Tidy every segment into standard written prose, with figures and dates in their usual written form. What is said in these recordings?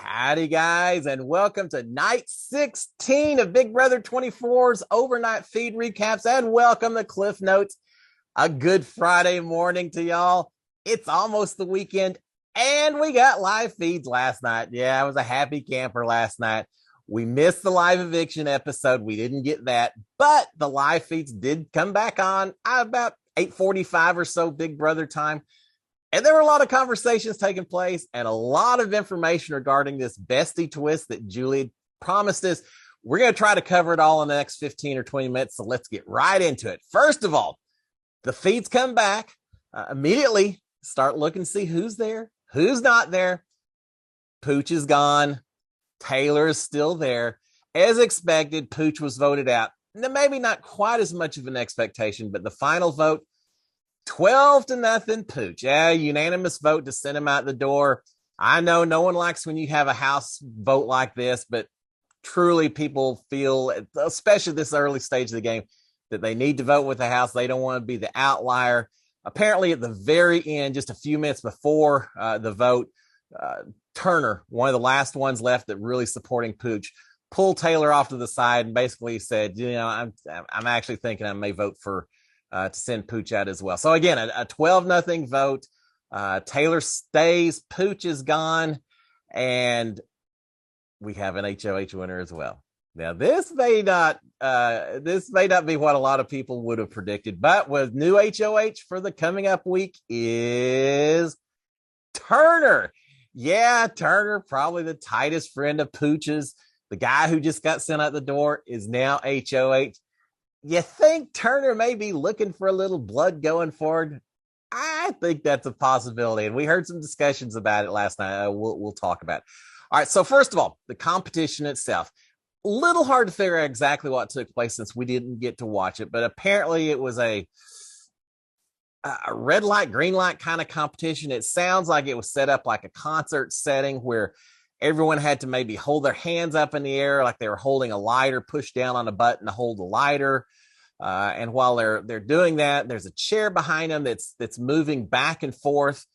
Howdy, guys, and welcome to night 16 of Big Brother 24's overnight feed recaps, and welcome to Cliff Notes. A good Friday morning to y'all. It's almost the weekend, and we got live feeds last night. Yeah, I was a happy camper last night. We missed the live eviction episode. We didn't get that, but the live feeds did come back on about 8:45 or so Big Brother time. And there were a lot of conversations taking place and a lot of information regarding this bestie twist that Julie promised us. We're going to try to cover it all in the next 15 or 20 minutes. So let's get right into it. First of all, the feeds come back immediately. Start looking, see who's there, who's not there. Pooch is gone. Taylor is still there. As expected, Pooch was voted out. Now, maybe not quite as much of an expectation, but the final vote, 12-0 Pooch. Yeah, unanimous vote to send him out the door. I know no one likes when you have a house vote like this, but truly people feel, especially this early stage of the game, that they need to vote with the house. They don't want to be the outlier. Apparently at the very end, just a few minutes before the vote, Turner, one of the last ones left that really supporting Pooch, pulled Taylor off to the side and basically said, I'm actually thinking I may vote for to send Pooch out as well. So again, a 12-0 vote. Taylor stays, Pooch is gone, and we have an HOH winner as well. Now, this may not be what a lot of people would have predicted, but with new HOH for the coming up week is Turner. Yeah, Turner, probably the tightest friend of Pooch's. The guy who just got sent out the door is now HOH. You think Turner may be looking for a little blood going forward? I think that's a possibility, and we heard some discussions about it last night. We'll talk about it. All right, so first of all, the competition itself. A little hard to figure out exactly what took place since we didn't get to watch it, but apparently it was a red light, green light kind of competition. It sounds like it was set up like a concert setting where everyone had to maybe hold their hands up in the air like they were holding a lighter, push down on a button to hold the lighter. And while they're doing that, there's a chair behind them that's moving back and forth,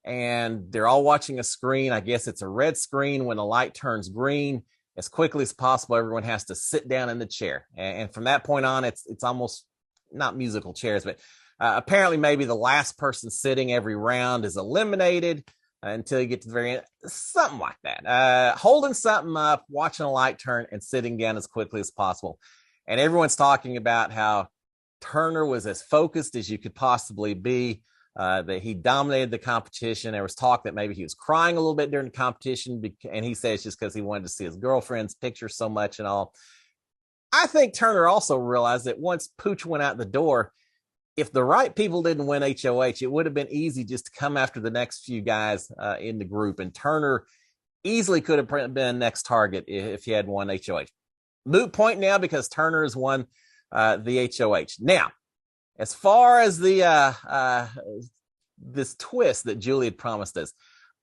and they're all watching a screen. I guess it's a red screen. When the light turns green, as quickly as possible, everyone has to sit down in the chair. And from that point on, it's almost not musical chairs, but apparently maybe the last person sitting every round is eliminated until you get to the very end, something like that. Holding something up, watching a light turn, and sitting down as quickly as possible. And everyone's talking about how Turner was as focused as you could possibly be, that he dominated the competition. There was talk that maybe he was crying a little bit during the competition, and he says just because he wanted to see his girlfriend's picture so much and all. I think Turner also realized that once Pooch went out the door, if the right people didn't win HOH, it would have been easy just to come after the next few guys in the group. And Turner easily could have been next target if he had won HOH. Moot point now because Turner has won the HOH. Now, as far as the this twist that Julie had promised us,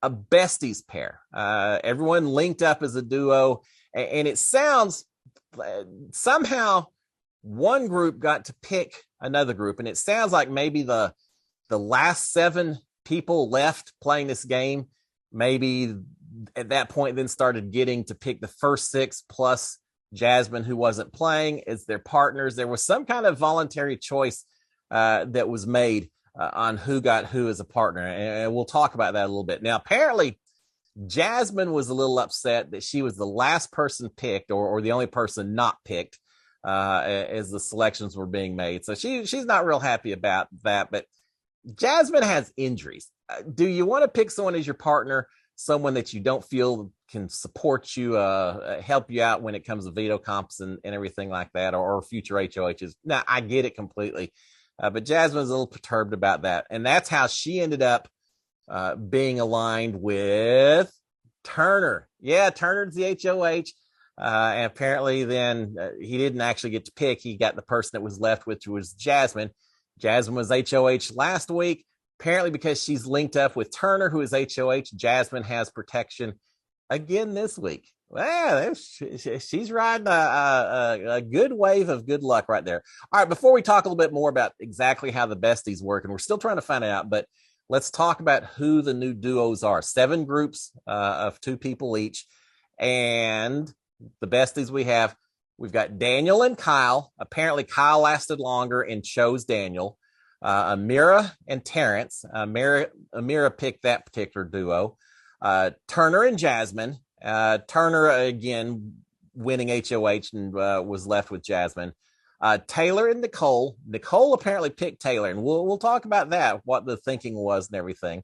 a besties pair, everyone linked up as a duo, and it sounds somehow one group got to pick another group, and it sounds like maybe the last 7 people left playing this game maybe at that point then started getting to pick the first 6 plus Jasmine, who wasn't playing, as their partners. There was some kind of voluntary choice that was made on who got who as a partner, and we'll talk about that a little bit. Now, apparently, Jasmine was a little upset that she was the last person picked, or the only person not picked as the selections were being made. So she's not real happy about that. But Jasmine has injuries. Do you want to pick someone as your partner, someone that you don't feel can support you, help you out when it comes to veto comps and everything like that, or future HOHs? Now, I get it completely, but Jasmine's a little perturbed about that. And that's how she ended up being aligned with Turner. Yeah, Turner's the HOH. And apparently then he didn't actually get to pick. He got the person that was left, which was Jasmine. Jasmine was HOH last week. Apparently because she's linked up with Turner, who is HOH, Jasmine has protection again this week. Well, she's riding a good wave of good luck right there. All right, before we talk a little bit more about exactly how the besties work, and we're still trying to find it out, but let's talk about who the new duos are. 7 groups of 2 people each. And the besties we've got Daniel and Kyle. Apparently, Kyle lasted longer and chose Daniel. Amira and Terrence. Amira picked that particular duo. Turner and Jasmine. Turner, again, winning HOH and was left with Jasmine. Taylor and Nicole. Nicole apparently picked Taylor, and we'll talk about that, what the thinking was and everything.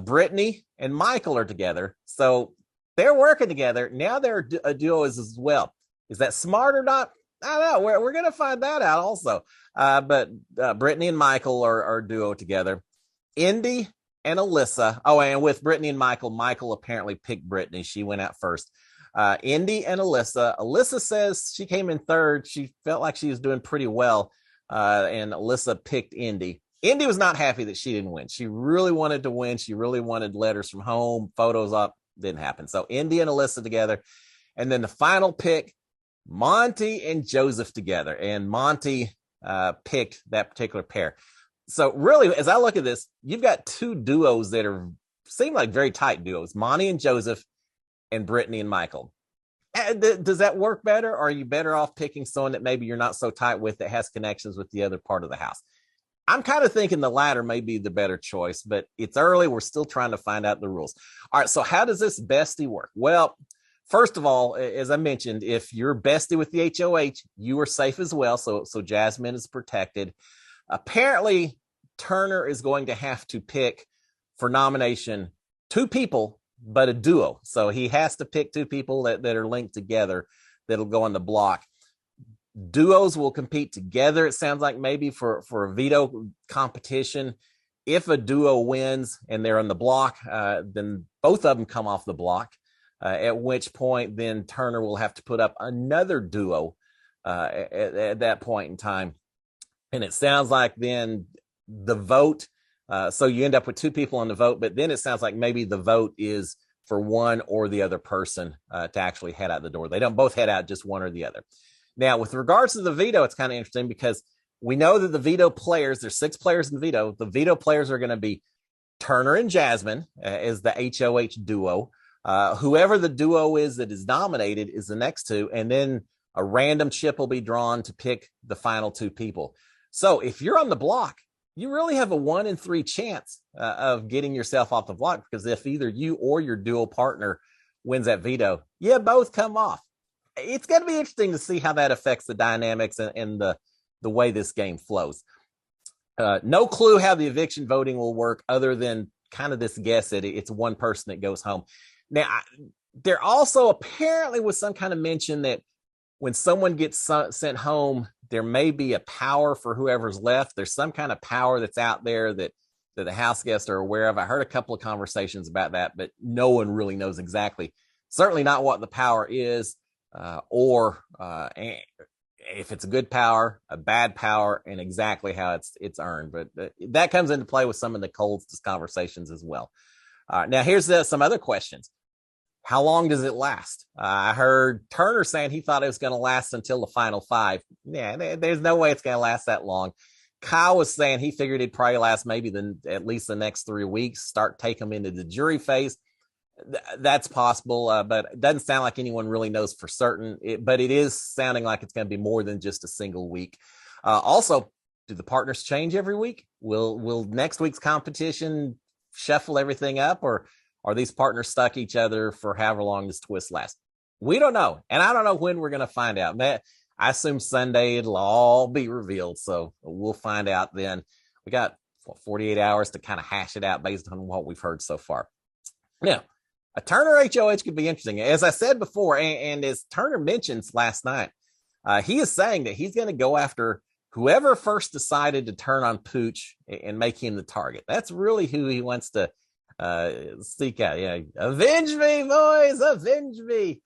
Brittany and Michael are together, so they're working together. Now they're a duo as well. Is that smart or not? I don't know. We're going to find that out also. But Brittany and Michael are a duo together. Indy and Alyssa. Oh, and with Brittany and Michael apparently picked Brittany. She went out first. Indy and Alyssa. Alyssa says she came in third. She felt like she was doing pretty well. And Alyssa picked Indy. Indy was not happy that she didn't win. She really wanted to win. She really wanted letters from home, photos up. Didn't happen. So Indy and Alyssa together. And then the final pick, Monty and Joseph together. And Monty picked that particular pair. So really, as I look at this, you've got 2 duos that seem like very tight duos, Monty and Joseph and Brittany and Michael. Does that work better? Or are you better off picking someone that maybe you're not so tight with that has connections with the other part of the house? I'm kind of thinking the latter may be the better choice, but it's early. We're still trying to find out the rules. All right, so how does this bestie work? Well, first of all, as I mentioned, if you're bestie with the HOH, you are safe as well. So Jasmine is protected. Apparently, Turner is going to have to pick for nomination 2 people, but a duo. So he has to pick 2 people that are linked together that'll go on the block. Duos will compete together, it sounds like, maybe for a veto competition. If a duo wins and they're on the block, then both of them come off the block, at which point then Turner will have to put up another duo at that point in time. And it sounds like then the vote, so you end up with 2 people on the vote, but then it sounds like maybe the vote is for one or the other person to actually head out the door. They don't both head out, just one or the other. Now, with regards to the veto, it's kind of interesting because we know that the veto players, there's 6 players in veto. The veto players are going to be Turner and Jasmine as the HOH duo. Whoever the duo is that is nominated is the next 2. And then a random chip will be drawn to pick the final 2 people. So if you're on the block, you really have a 1 in 3 chance of getting yourself off the block, because if either you or your duo partner wins that veto, you both come off. It's going to be interesting to see how that affects the dynamics and the way this game flows. No clue how the eviction voting will work other than kind of this guess that it's one person that goes home. Now, there also apparently was some kind of mention that when someone gets sent home, there may be a power for whoever's left. There's some kind of power that's out there that the house guests are aware of. I heard a couple of conversations about that, but no one really knows exactly. Certainly not what the power is. Or if it's a good power, a bad power, and exactly how it's earned. But that comes into play with some of Nicole's conversations as well. Now, here's some other questions. How long does it last? I heard Turner saying he thought it was going to last until the final 5. Yeah, there's no way it's going to last that long. Kyle was saying he figured it'd probably last maybe at least the next 3 weeks, start taking them into the jury phase. That's possible, but it doesn't sound like anyone really knows for certain. But it is sounding like it's going to be more than just a single week. Also, do the partners change every week? Will next week's competition shuffle everything up, or are these partners stuck each other for however long this twist lasts? We don't know, and I don't know when we're going to find out. I assume Sunday it'll all be revealed, so we'll find out then. We got 48 hours to kind of hash it out based on what we've heard so far. Now, a Turner HOH could be interesting. As I said before, and as Turner mentions last night, he is saying that he's going to go after whoever first decided to turn on Pooch and make him the target. That's really who he wants to seek out. Yeah, avenge me, boys, avenge me.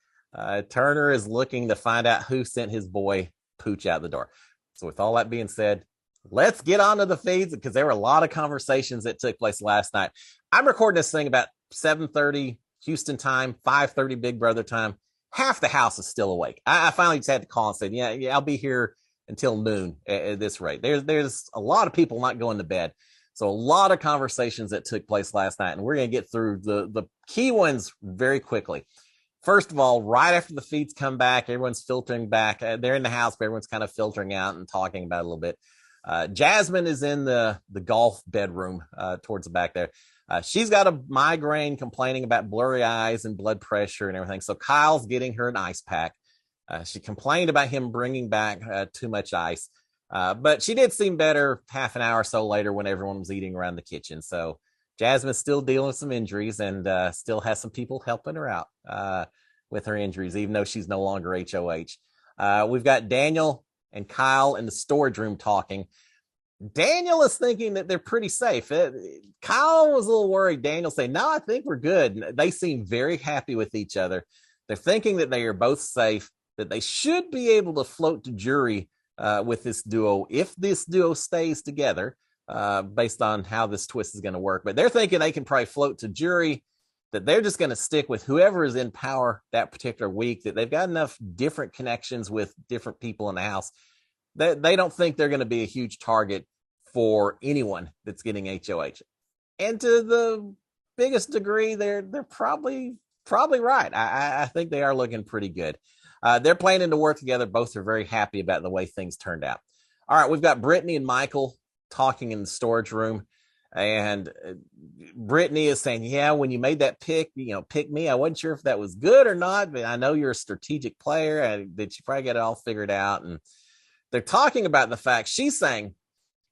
Turner is looking to find out who sent his boy Pooch out the door. So with all that being said, let's get on to the feeds, because there were a lot of conversations that took place last night. I'm recording this thing about 7:30 Houston time, 5:30 Big Brother time. Half the house is still awake. I finally just had to call and say, yeah, I'll be here until noon at this rate. There's a lot of people not going to bed. So a lot of conversations that took place last night, and we're going to get through the key ones very quickly. First of all, right after the feeds come back, everyone's filtering back. They're in the house, but everyone's kind of filtering out and talking about it a little bit. Jasmine is in the golf bedroom towards the back there. She's got a migraine, complaining about blurry eyes and blood pressure and everything. So Kyle's getting her an ice pack. She complained about him bringing back too much ice. But she did seem better half an hour or so later when everyone was eating around the kitchen. So Jasmine's still dealing with some injuries and still has some people helping her out with her injuries, even though she's no longer HOH. We've got Daniel and Kyle in the storage room talking. Daniel is thinking that they're pretty safe. Kyle was a little worried. Daniel saying, no, I think we're good. They seem very happy with each other. They're thinking that they are both safe, that they should be able to float to jury with this duo if this duo stays together, based on how this twist is going to work. But they're thinking they can probably float to jury, that they're just going to stick with whoever is in power that particular week, that they've got enough different connections with different people in the house that they don't think they're going to be a huge target for anyone that's getting HOH. And to the biggest degree, they're probably right. I think they are looking pretty good. They're planning to work together. Both are very happy about the way things turned out. All right, we've got Brittany and Michael talking in the storage room. And Brittany is saying, yeah, when you made that pick me, I wasn't sure if that was good or not, but I know you're a strategic player and that you probably got it all figured out. And they're talking about the fact, she's saying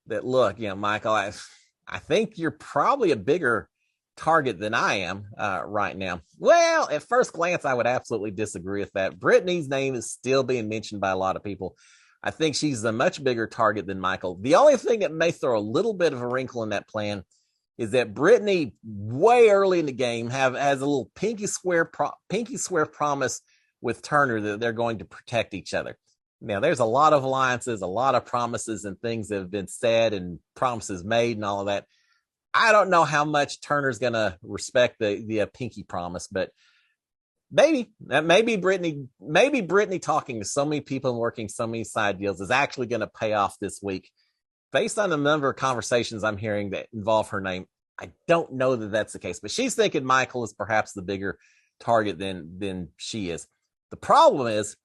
that, look, Michael, I think you're probably a bigger target than I am right now. Well, at first glance, I would absolutely disagree with that. Brittany's name is still being mentioned by a lot of people. I think she's a much bigger target than Michael. The only thing that may throw a little bit of a wrinkle in that plan is that Brittany, way early in the game, has a little pinky swear promise with Turner that they're going to protect each other. Now, there's a lot of alliances, a lot of promises and things that have been said and promises made and all of that. I don't know how much Turner's going to respect the pinky promise, but maybe Brittany talking to so many people and working so many side deals is actually going to pay off this week. Based on the number of conversations I'm hearing that involve her name, I don't know that that's the case, but she's thinking Michael is perhaps the bigger target than she is. The problem is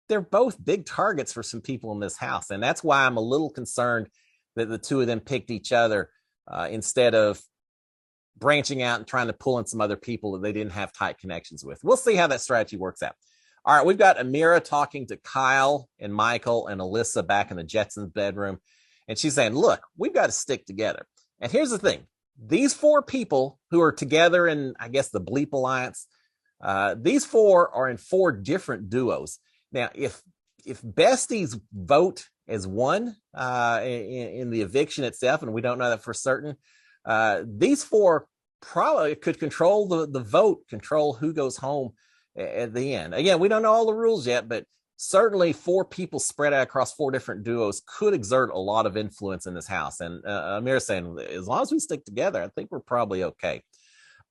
they're both big targets for some people in this house, and that's why I'm a little concerned that the two of them picked each other instead of branching out and trying to pull in some other people that they didn't have tight connections with. We'll see how that strategy works out. All right, we've got Amira talking to Kyle and Michael and Alyssa back in the Jetsons bedroom. And she's saying, look, we've got to stick together. And here's the thing. These four people who are together in, I guess, the Bleep Alliance, these four are in four different duos. Now, if Besties vote as one in the eviction itself, and we don't know that for certain, these four probably could control the vote, control who goes home at the end. Again, we don't know all the rules yet, but certainly four people spread out across four different duos could exert a lot of influence in this house. And Amir's saying, as long as we stick together, I think we're probably okay.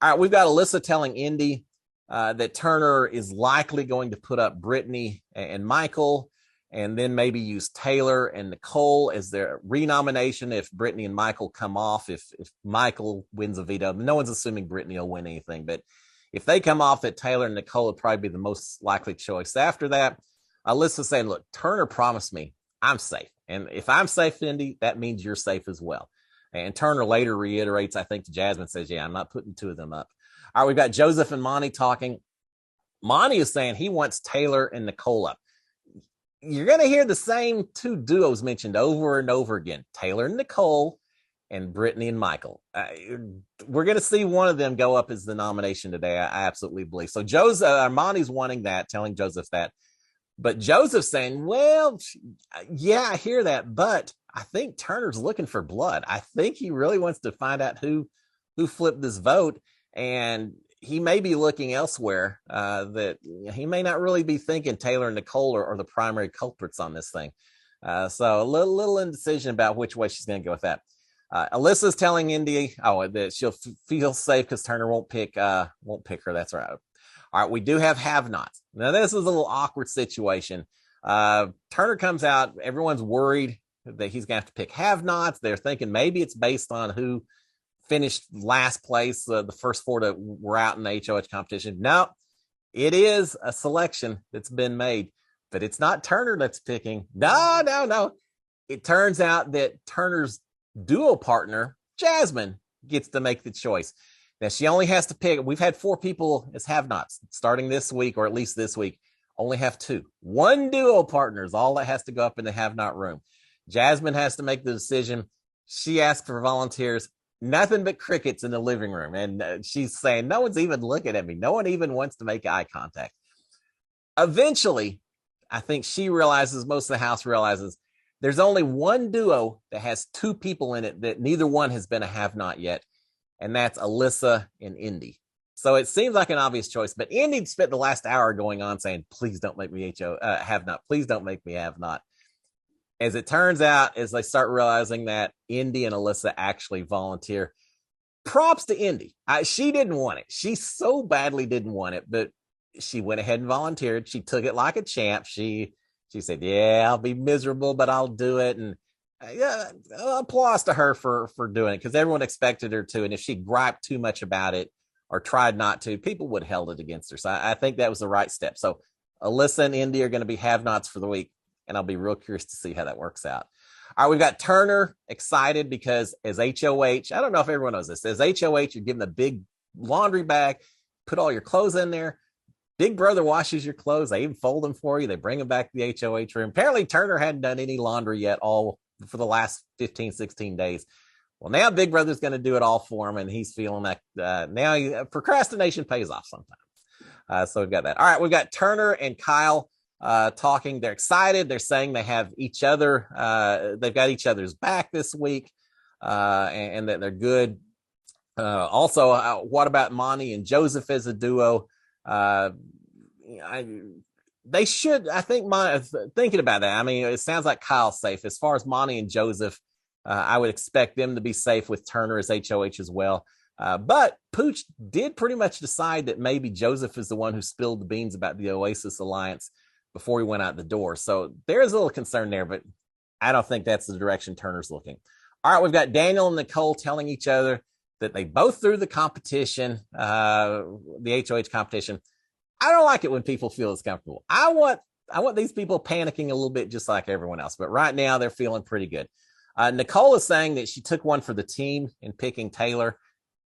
All right, we've got Alyssa telling Indy that Turner is likely going to put up Brittany and Michael, and then maybe use Taylor and Nicole as their renomination if Brittany and Michael come off. If Michael wins a veto, no one's assuming Brittany will win anything, but if they come off, that Taylor and Nicole would probably be the most likely choice. After that, Alyssa's saying, look, Turner promised me I'm safe. And if I'm safe, Indy, that means you're safe as well. And Turner later reiterates, I think to Jasmine, says, yeah, I'm not putting two of them up. All right, we've got Joseph and Monty talking. Monty is saying he wants Taylor and Nicole up. You're going to hear the same two duos mentioned over and over again, Taylor and Nicole and Brittany and Michael. We're going to see one of them go up as the nomination today. I absolutely believe. So Monty's wanting that, telling Joseph that. But Joseph's saying, well, yeah, I hear that, but I think Turner's looking for blood. I think he really wants to find out who flipped this vote, and he may be looking elsewhere, that he may not really be thinking Taylor and Nicole are the primary culprits on this thing. So a little indecision about which way she's going to go with that. Alyssa's telling Indy, that she'll feel safe because Turner won't pick her. That's right. All right, we do have have-nots. Now, this is a little awkward situation. Turner comes out. Everyone's worried that he's going to have to pick have-nots. They're thinking maybe it's based on who finished last place, the first four that were out in the HOH competition. No, it is a selection that's been made, but it's not Turner that's picking. No. It turns out that Turner's duo partner, Jasmine, gets to make the choice. Now, she only has to pick. We've had 4 people as have-nots starting this week, or at least this week. Only have 2. One duo partner is all that has to go up in the have-not room. Jasmine has to make the decision. She asked for volunteers. Nothing but crickets in the living room. And she's saying, no one's even looking at me. No one even wants to make eye contact. Eventually, I think she realizes, most of the house realizes, there's only one duo that has 2 people in it that neither one has been a have-not yet. And that's Alyssa and Indy. So it seems like an obvious choice, but Indy spent the last hour going on saying, please don't make me have-not. Please don't make me have-not. As it turns out, as they start realizing that Indy and Alyssa actually volunteer, props to Indy. She didn't want it. She so badly didn't want it, but she went ahead and volunteered. She took it like a champ. She said, yeah, I'll be miserable, but I'll do it. And yeah, applause to her for doing it, because everyone expected her to. And if she griped too much about it or tried not to, people would have held it against her. So I think that was the right step. So Alyssa and Indy are going to be have-nots for the week, and I'll be real curious to see how that works out. All right, we've got Turner excited because as HOH, I don't know if everyone knows this, as HOH, you're given a big laundry bag, put all your clothes in there. Big brother washes your clothes. They even fold them for you. They bring them back to the HOH room. Apparently, Turner hadn't done any laundry yet all for the last 15, 16 days. Well, now Big Brother's going to do it all for him, and he's feeling that now procrastination pays off sometimes. So we've got that. All right, we've got Turner and Kyle talking. They're excited. They're saying they have each other. They've got each other's back this week, and that they're good. Also, what about Monty and Joseph as a duo? They should, I think, thinking about that. I mean, it sounds like Kyle's safe. As far as Monty and Joseph, I would expect them to be safe with Turner as HOH as well. But Pooch did pretty much decide that maybe Joseph is the one who spilled the beans about the Oasis Alliance before he went out the door. So there's a little concern there, but I don't think that's the direction Turner's looking. All right, we've got Daniel and Nicole telling each other that they both threw the competition, the HOH competition. I don't like it when people feel it's comfortable. I want these people panicking a little bit just like everyone else, but right now they're feeling pretty good. Nicole is saying that she took one for the team in picking Taylor.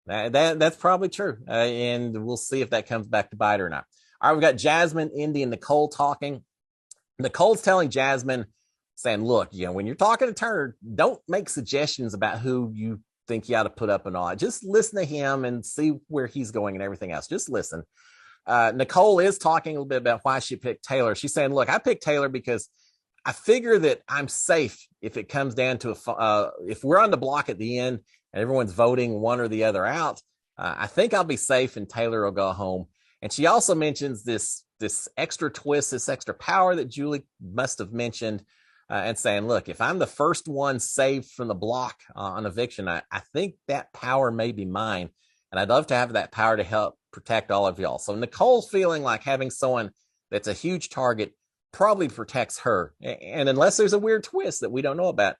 That's probably true, and we'll see if that comes back to bite her or not. All right, we've got Jasmine, Indy, and Nicole talking. Nicole's telling Jasmine, saying, look, when you're talking to Turner, don't make suggestions about who you think you ought to put up and all. Just listen to him and see where he's going and everything else. Just listen. Nicole is talking a little bit about why she picked Taylor. She's saying, look, I picked Taylor because I figure that I'm safe if it comes down to if we're on the block at the end and everyone's voting one or the other out, I think I'll be safe and Taylor will go home. And she also mentions this extra twist, this extra power that Julie must have mentioned, and saying, look, if I'm the first one saved from the block on eviction, I think that power may be mine. And I'd love to have that power to help protect all of y'all. So Nicole's feeling like having someone that's a huge target probably protects her. And unless there's a weird twist that we don't know about,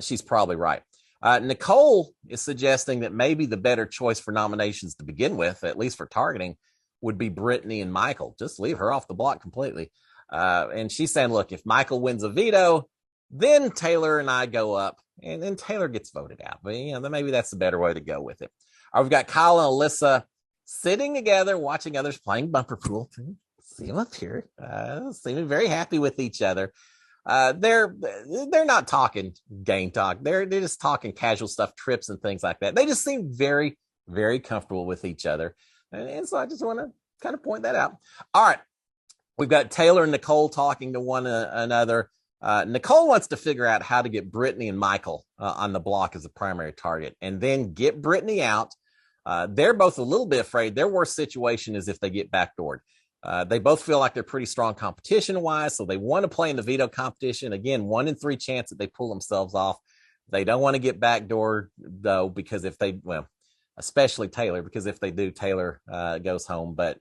she's probably right. Nicole is suggesting that maybe the better choice for nominations to begin with, at least for targeting, would be Brittany and Michael. Just leave her off the block completely. And she's saying, look, if Michael wins a veto, then Taylor and I go up, and then Taylor gets voted out. But, then maybe that's the better way to go with it. All right, we've got Kyle and Alyssa sitting together, watching others playing bumper pool. See them up here, seeming very happy with each other. They're not talking game talk. They're just talking casual stuff, trips and things like that. They just seem very, very comfortable with each other. And so I just want to kind of point that out. All right. We've got Taylor and Nicole talking to one another. Nicole wants to figure out how to get Brittany and Michael on the block as a primary target and then get Brittany out. They're both a little bit afraid. Their worst situation is if they get backdoored. They both feel like they're pretty strong competition-wise, so they want to play in the veto competition. Again, 1 in 3 chance that they pull themselves off. They don't want to get backdoored, though, because especially Taylor, because if they do, Taylor goes home. But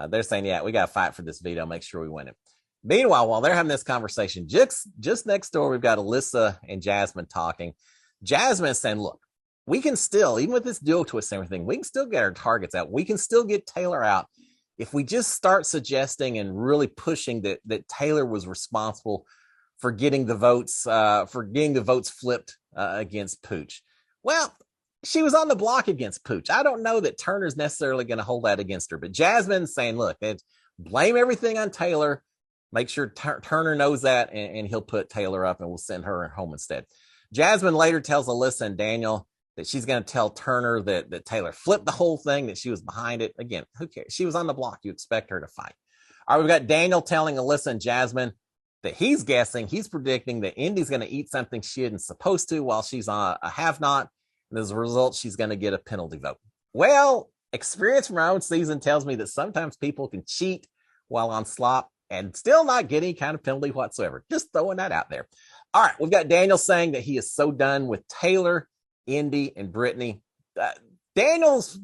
they're saying, yeah, we got to fight for this veto, make sure we win it. Meanwhile, while they're having this conversation, just next door, we've got Alyssa and Jasmine talking. Jasmine is saying, look, we can still, even with this dual twist and everything, we can still get our targets out. We can still get Taylor out if we just start suggesting and really pushing that Taylor was responsible for getting the votes flipped against Pooch. Well, she was on the block against Pooch. I don't know that Turner's necessarily going to hold that against her, but Jasmine's saying, look, blame everything on Taylor. Make sure Turner knows that, and he'll put Taylor up, and we'll send her home instead. Jasmine later tells Alyssa and Daniel that she's going to tell Turner that Taylor flipped the whole thing, that she was behind it. Again, who cares? She was on the block. You expect her to fight. All right, we've got Daniel telling Alyssa and Jasmine that he's predicting that Indy's going to eat something she isn't supposed to while she's on a have-not, and as a result, she's going to get a penalty vote. Well, experience from our own season tells me that sometimes people can cheat while on slop and still not get any kind of penalty whatsoever. Just throwing that out there. All right, we've got Daniel saying that he is so done with Taylor, Indy, and Brittany. Daniel's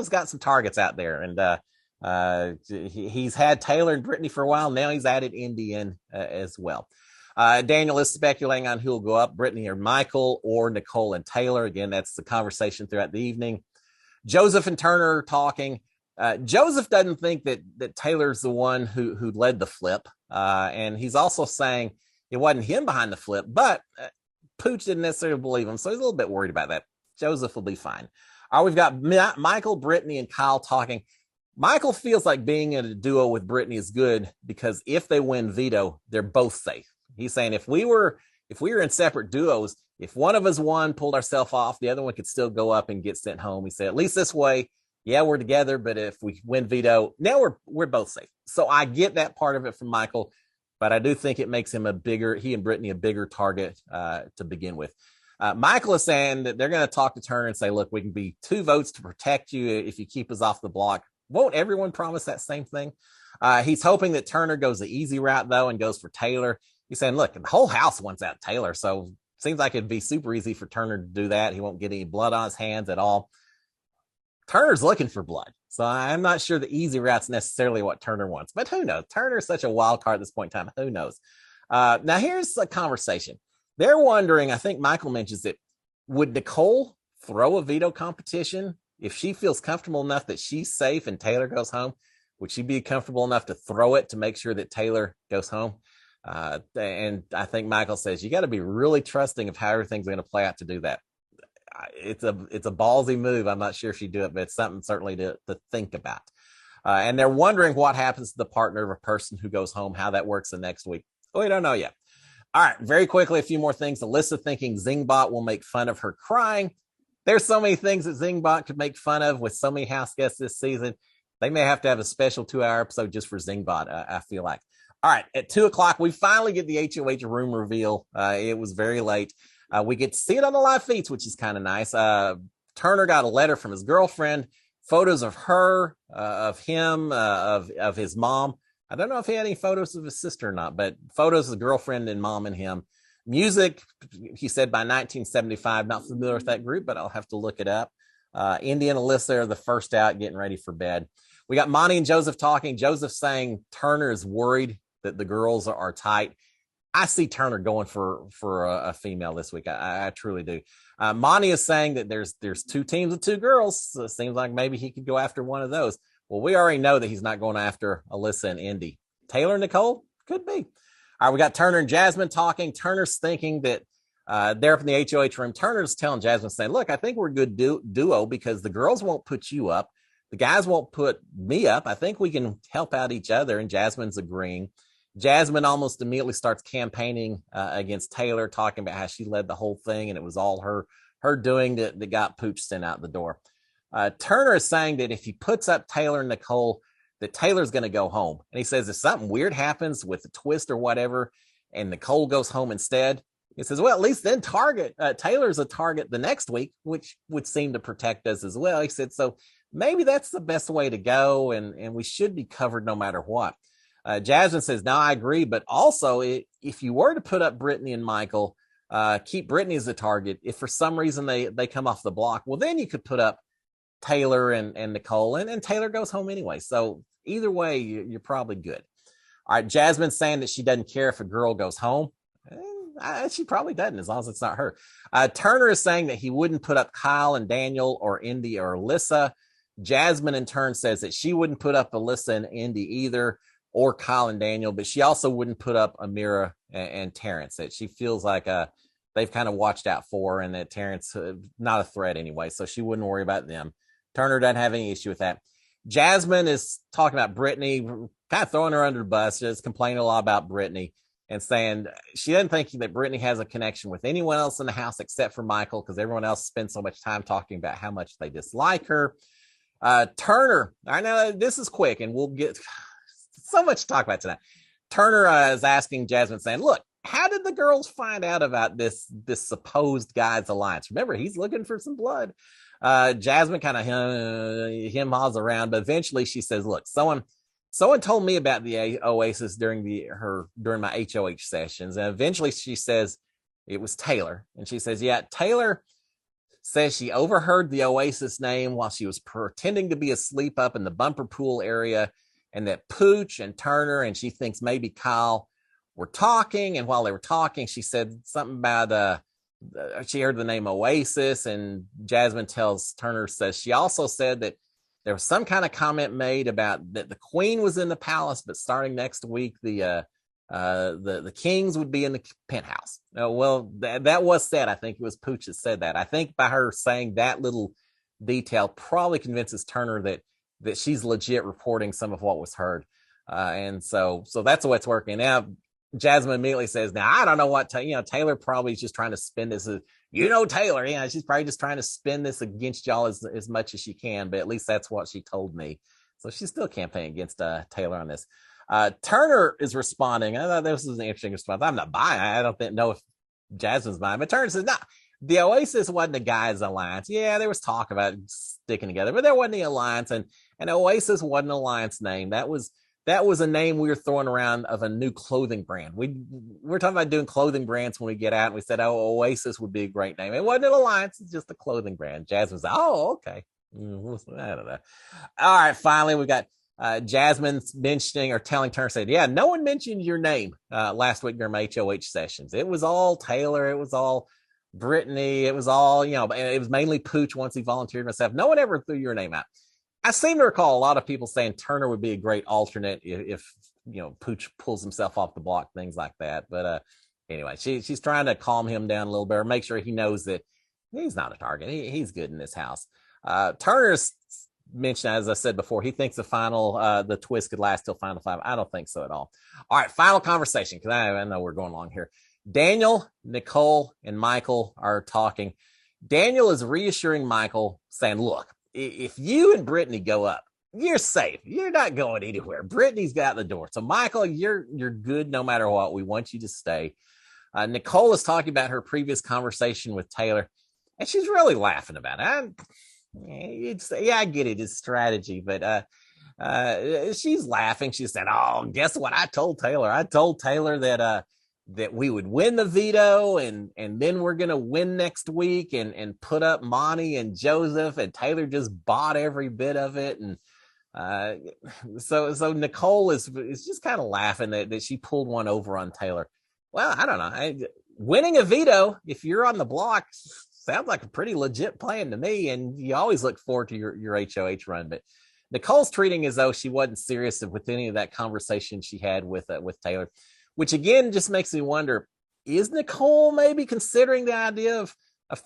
got some targets out there, and he's had Taylor and Brittany for a while. Now he's added Indy in as well. Daniel is speculating on who will go up, Brittany or Michael, or Nicole and Taylor. Again, that's the conversation throughout the evening. Joseph and Turner are talking. Joseph doesn't think that Taylor's the one who led the flip, and he's also saying it wasn't him behind the flip, but Pooch didn't necessarily believe him, so he's a little bit worried about that. Joseph will be fine. All right, we've got Michael, Brittany, and Kyle talking. Michael feels like being in a duo with Brittany is good because if they win veto, they're both safe. He's saying if we were in separate duos, if one of us won, pulled ourselves off, the other one could still go up and get sent home. He said, at least this way, yeah, we're together, but if we win veto, now we're both safe. So I get that part of it from Michael, but I do think it makes him he and Brittany a bigger target to begin with. Michael is saying that they're going to talk to Turner and say, look, we can be 2 votes to protect you if you keep us off the block. Won't everyone promise that same thing? He's hoping that Turner goes the easy route, though, and goes for Taylor. He's saying, look, the whole house wants out Taylor, so it seems like it'd be super easy for Turner to do that. He won't get any blood on his hands at all. Turner's looking for blood, so I'm not sure the easy route's necessarily what Turner wants, but who knows? Turner's such a wild card at this point in time. Who knows? Now, here's a conversation. They're wondering, I think Michael mentions it, would Nicole throw a veto competition if she feels comfortable enough that she's safe and Taylor goes home? Would she be comfortable enough to throw it to make sure that Taylor goes home? And I think Michael says you got to be really trusting of how everything's going to play out to do that. It's a ballsy move. I'm not sure if she'd do it, but it's something certainly to think about. And they're wondering what happens to the partner of a person who goes home, how that works the next week. We don't know yet. All right, very quickly, a few more things. Alyssa thinking Zingbot will make fun of her crying. There's so many things that Zingbot could make fun of with so many house guests this season. They may have to have a special 2-hour episode just for Zingbot, I feel like. All right, at 2:00, we finally get the HOH room reveal. It was very late. We get to see it on the live feeds, which is kind of nice. Turner got a letter from his girlfriend, photos of her, of him, of his mom. I don't know if he had any photos of his sister or not, but photos of the girlfriend and mom and him. Music, he said, by 1975. Not familiar with that group, but I'll have to look it up. Indy and Alyssa are the first out, getting ready for bed. We got Monty and Joseph talking. Joseph saying Turner is worried that the girls are tight. I see Turner going for a female this week. I truly do. Monty is saying that there's 2 teams of 2 girls. So it seems like maybe he could go after one of those. Well, we already know that he's not going after Alyssa and Indy. Taylor and Nicole? Could be. All right, we got Turner and Jasmine talking. Turner's thinking that they're up in the HOH room. Turner's telling Jasmine, saying, look, I think we're a good duo because the girls won't put you up. The guys won't put me up. I think we can help out each other. And Jasmine's agreeing. Jasmine almost immediately starts campaigning against Taylor, talking about how she led the whole thing and it was all her doing that got Pooch sent out the door. Turner is saying that if he puts up Taylor and Nicole, that Taylor's going to go home. And he says if something weird happens with a twist or whatever, and Nicole goes home instead, he says, well, at least then Taylor's a target the next week, which would seem to protect us as well. He said, so maybe that's the best way to go, and we should be covered no matter what. Jasmine says, no, I agree, but also if you were to put up Brittany and Michael, keep Brittany as a target, if for some reason they come off the block, well, then you could put up Taylor and Nicole, and Taylor goes home anyway. So either way, you're probably good. All right, Jasmine's saying that she doesn't care if a girl goes home. She probably doesn't, as long as it's not her. Turner is saying that he wouldn't put up Kyle and Daniel or Indy or Alyssa. Jasmine, in turn, says that she wouldn't put up Alyssa and Indy either, or Kyle and Daniel, but she also wouldn't put up Amira and Terrence. That she feels like they've kind of watched out for her, and that Terrence not a threat anyway, so she wouldn't worry about them. Turner doesn't have any issue with that. Jasmine is talking about Brittany, kind of throwing her under the bus, just complaining a lot about Brittany and saying she doesn't think that Brittany has a connection with anyone else in the house except for Michael, because everyone else spends so much time talking about how much they dislike her. Turner, I know this is quick and we'll get so much to talk about tonight. Turner is asking Jasmine, saying, look, how did the girls find out about this supposed guy's alliance? Remember, he's looking for some blood. Jasmine kind of hem-haws around, but eventually she says, look, someone told me about the Oasis during my HOH sessions. And eventually she says it was Taylor. And she says, yeah, Taylor says she overheard the Oasis name while she was pretending to be asleep up in the bumper pool area, and that Pooch and Turner, and she thinks maybe Kyle, were talking. And while they were talking, she said something about she heard the name Oasis, and Jasmine tells Turner, says she also said that there was some kind of comment made about that the Queen was in the palace, but starting next week, the Kings would be in the penthouse. Well, that was said. I think it was Pooch that said that. I think by her saying that little detail probably convinces Turner that she's legit reporting some of what was heard. And so that's the way it's working. Now, Jasmine immediately says, now, I don't know what, Taylor probably is just trying to spin this as, Taylor, she's probably just trying to spin this against y'all as much as she can, but at least that's what she told me. So she's still campaigning against Taylor on this. Turner is responding. I thought this was an interesting response. I'm not buying. I don't know if Jasmine's buying, but Turner says, no, the Oasis wasn't a guy's alliance. Yeah, there was talk about sticking together, but there wasn't the alliance, and Oasis wasn't an alliance name. That was a name we were throwing around of a new clothing brand. We're talking about doing clothing brands when we get out, and we said, Oasis would be a great name. It wasn't an alliance. It's just a clothing brand. Jasmine's like, okay. I don't know. All right, finally, we got Jasmine mentioning or telling Turner, said, yeah, no one mentioned your name last week during my HOH sessions. It was all Taylor. It was all Brittany. It was all, it was mainly Pooch once he volunteered himself. No one ever threw your name out. I seem to recall a lot of people saying Turner would be a great alternate if Pooch pulls himself off the block, things like that. But anyway, she's trying to calm him down a little bit, or make sure he knows that he's not a target. He's good in this house. Turner's mentioned, as I said before, he thinks the twist could last till final five. I don't think so at all. All right, final conversation, because I know we're going along here. Daniel, Nicole, and Michael are talking. Daniel is reassuring Michael, saying, look, if you and Brittany go up, you're safe. You're not going anywhere. Brittany's got the door. So, Michael, you're good no matter what. We want you to stay. Nicole is talking about her previous conversation with Taylor, and she's really laughing about it. I get it. It's strategy, but she's laughing. She said, oh, guess what I told Taylor? I told Taylor that we would win the veto, and then we're going to win next week and put up Monty and Joseph, and Taylor just bought every bit of it. And so Nicole is just kind of laughing that she pulled one over on Taylor. Well, I don't know. Winning a veto, if you're on the block, sounds like a pretty legit plan to me. And you always look forward to your HOH run. But Nicole's treating as though she wasn't serious with any of that conversation she had with Taylor, which again just makes me wonder, is Nicole maybe considering the idea of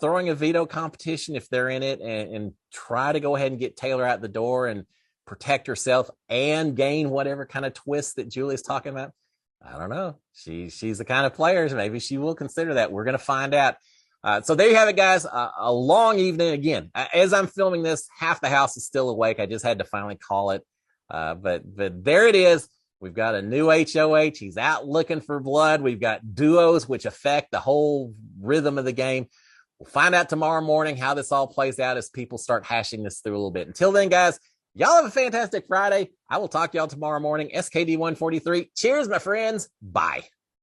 throwing a veto competition if they're in it, and try to go ahead and get Taylor out the door and protect herself and gain whatever kind of twist that Julie's talking about? I don't know. She's the kind of player, maybe she will consider that. We're going to find out. So there you have it, guys. A long evening. Again, as I'm filming this, half the house is still awake. I just had to finally call it. But there it is. We've got a new HOH. He's out looking for blood. We've got duos, which affect the whole rhythm of the game. We'll find out tomorrow morning how this all plays out as people start hashing this through a little bit. Until then, guys, y'all have a fantastic Friday. I will talk to y'all tomorrow morning. SKD 143. Cheers, my friends. Bye.